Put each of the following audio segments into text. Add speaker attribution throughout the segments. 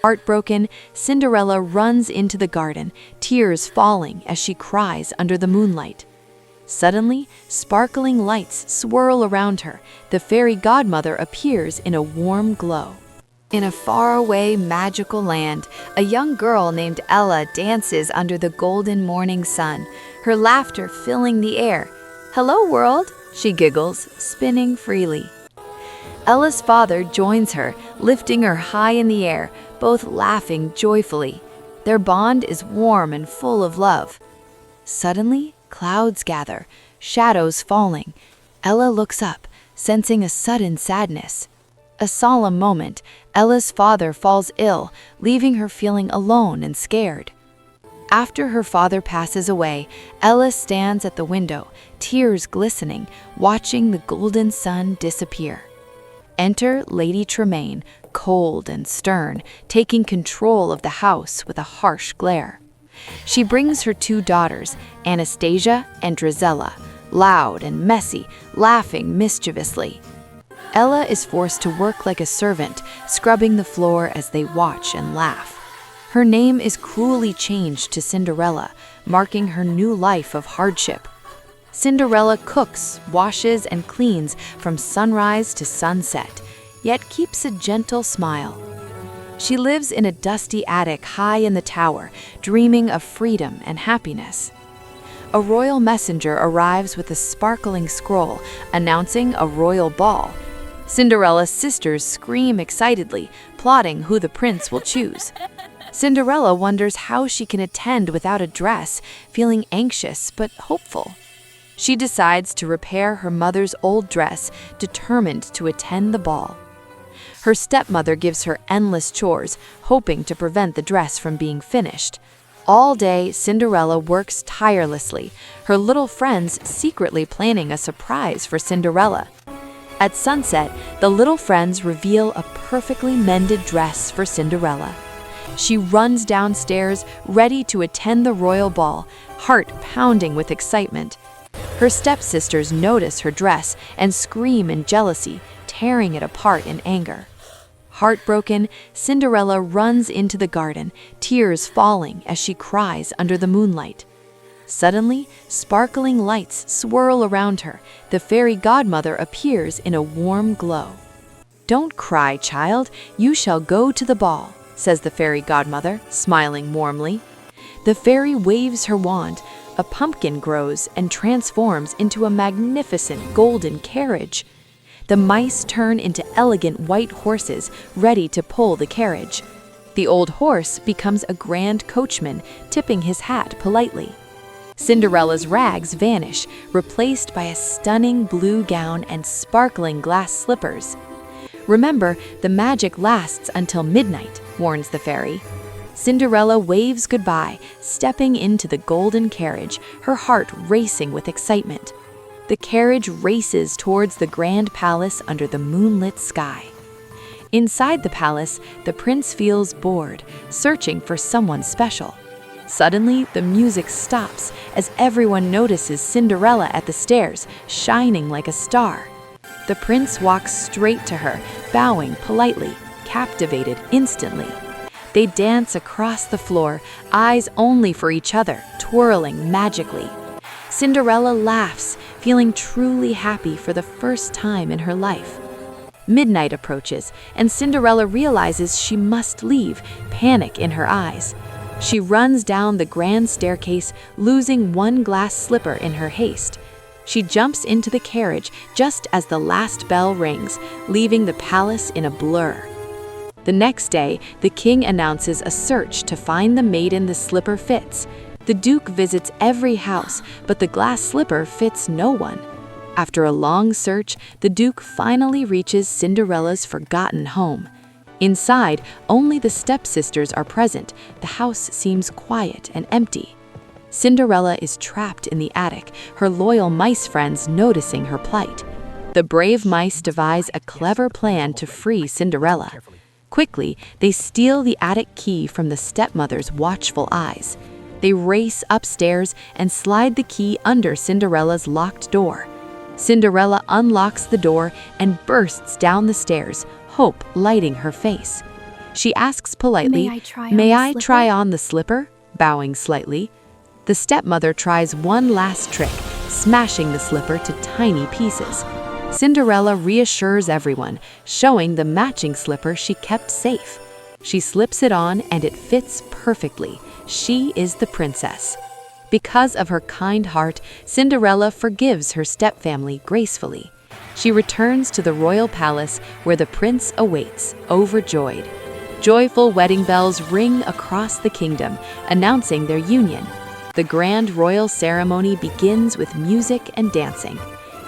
Speaker 1: Heartbroken, Cinderella runs into the garden, tears falling as she cries under the moonlight. Suddenly, sparkling lights swirl around her. The fairy godmother appears in a warm glow. In a faraway, magical land, a young girl named Ella dances under the golden morning sun, her laughter filling the air. "Hello, world," she giggles, spinning freely. Ella's father joins her, lifting her high in the air, both laughing joyfully. Their bond is warm and full of love. Suddenly, clouds gather, shadows falling. Ella looks up, sensing a sudden sadness. A solemn moment, Ella's father falls ill, leaving her feeling alone and scared. After her father passes away, Ella stands at the window, tears glistening, watching the golden sun disappear. Enter Lady Tremaine, cold and stern, taking control of the house with a harsh glare. She brings her two daughters, Anastasia and Drizella, loud and messy, laughing mischievously. Ella is forced to work like a servant, scrubbing the floor as they watch and laugh. Her name is cruelly changed to Cinderella, marking her new life of hardship. Cinderella cooks, washes, and cleans from sunrise to sunset, yet keeps a gentle smile. She lives in a dusty attic high in the tower, dreaming of freedom and happiness. A royal messenger arrives with a sparkling scroll announcing a royal ball. Cinderella's sisters scream excitedly, plotting who the prince will choose. Cinderella wonders how she can attend without a dress, feeling anxious but hopeful. She decides to repair her mother's old dress, determined to attend the ball. Her stepmother gives her endless chores, hoping to prevent the dress from being finished. All day, Cinderella works tirelessly, her little friends secretly planning a surprise for Cinderella. At sunset, the little friends reveal a perfectly mended dress for Cinderella. She runs downstairs, ready to attend the royal ball, heart pounding with excitement. Her stepsisters notice her dress and scream in jealousy, tearing it apart in anger. Heartbroken, Cinderella runs into the garden, tears falling as she cries under the moonlight. Suddenly, sparkling lights swirl around her. The fairy godmother appears in a warm glow. "Don't cry, child. You shall go to the ball," says the fairy godmother, smiling warmly. The fairy waves her wand. A pumpkin grows and transforms into a magnificent golden carriage. The mice turn into elegant white horses, ready to pull the carriage. The old horse becomes a grand coachman, tipping his hat politely. Cinderella's rags vanish, replaced by a stunning blue gown and sparkling glass slippers. "Remember, the magic lasts until midnight," warns the fairy. Cinderella waves goodbye, stepping into the golden carriage, her heart racing with excitement. The carriage races towards the grand palace under the moonlit sky. Inside the palace, the prince feels bored, searching for someone special. Suddenly, the music stops as everyone notices Cinderella at the stairs, shining like a star. The prince walks straight to her, bowing politely, captivated instantly. They dance across the floor, eyes only for each other, twirling magically. Cinderella laughs, feeling truly happy for the first time in her life. Midnight approaches, and Cinderella realizes she must leave, panic in her eyes. She runs down the grand staircase, losing one glass slipper in her haste. She jumps into the carriage just as the last bell rings, leaving the palace in a blur. The next day, the king announces a search to find the maiden the slipper fits. The duke visits every house, but the glass slipper fits no one. After a long search, the duke finally reaches Cinderella's forgotten home. Inside, only the stepsisters are present. The house seems quiet and empty. Cinderella is trapped in the attic, her loyal mice friends noticing her plight. The brave mice devise a clever plan to free Cinderella. Quickly, they steal the attic key from the stepmother's watchful eyes. They race upstairs and slide the key under Cinderella's locked door. Cinderella unlocks the door and bursts down the stairs, hope lighting her face. She asks politely,
Speaker 2: May I try on
Speaker 1: the
Speaker 2: the slipper?"
Speaker 1: slipper? Bowing slightly. The stepmother tries one last trick, smashing the slipper to tiny pieces. Cinderella reassures everyone, showing the matching slipper she kept safe. She slips it on and it fits perfectly. She is the princess. Because of her kind heart, Cinderella forgives her stepfamily gracefully. She returns to the royal palace where the prince awaits, overjoyed. Joyful wedding bells ring across the kingdom, announcing their union. The grand royal ceremony begins with music and dancing.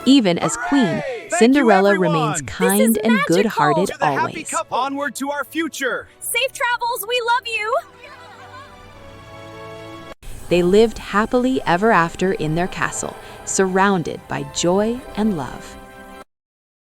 Speaker 1: Even as queen, Cinderella remains kind and
Speaker 2: magical!
Speaker 1: good-hearted
Speaker 3: To the happy
Speaker 1: always.
Speaker 3: couple. Onward to our future.
Speaker 2: Safe travels, we love you!
Speaker 1: They lived happily ever after in their castle, surrounded by joy and love.